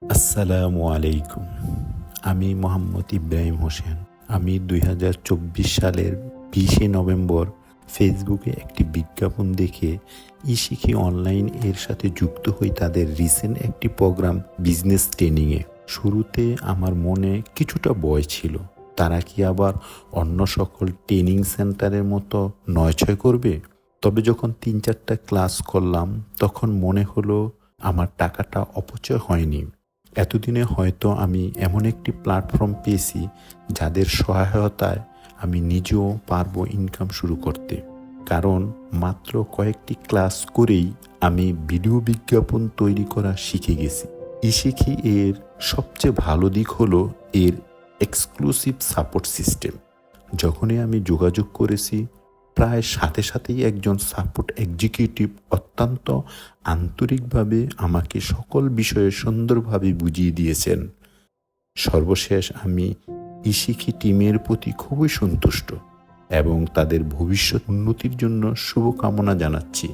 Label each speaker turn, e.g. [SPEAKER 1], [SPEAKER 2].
[SPEAKER 1] আসসালামু আলাইকুম। আমি মোহাম্মদ ইব্রাহিম হোসেন। আমি ২০২৪ সালের ২০শে নভেম্বর ফেসবুকে একটি বিজ্ঞাপন দেখে ইশিখি অনলাইন এর সাথে যুক্ত হই তাদের রিসেন্ট একটি প্রোগ্রাম বিজনেস ট্রেনিংয়ে। শুরুতে আমার মনে কিছুটা ভয় ছিল, তারা কি আবার অন্য সকল ট্রেনিং সেন্টারের মতো নয়-ছয় করবে? তবে যখন ৩-৪টা ক্লাস করলাম তখন মনে হলো আমার টাকাটা অপচয় হয়নি। এতদিনে হয়তো আমি এমন একটি প্ল্যাটফর্ম পেয়েছি যাদের সহায়তায় আমি নিজেও পারবো ইনকাম শুরু করতে। কারণ মাত্র কয়েকটি ক্লাস করেই আমি ভিডিও বিজ্ঞাপন তৈরি করা শিখে গেছি। ইশিখি এর সবচেয়ে ভালো দিক হলো এর এক্সক্লুসিভ সাপোর্ট সিস্টেম। যখনই আমি যোগাযোগ করেছি প্রায় সাথে সাথেই একজন সাপোর্ট এক্সিকিউটিভ অত্যন্ত আন্তরিকভাবে আমাকে সকল বিষয়ে সুন্দরভাবে বুঝিয়ে দিয়েছেন। সর্বশেষ আমি ইশিখি টিমের প্রতি খুবই সন্তুষ্ট এবং তাদের ভবিষ্যৎ উন্নতির জন্য শুভকামনা জানাচ্ছি।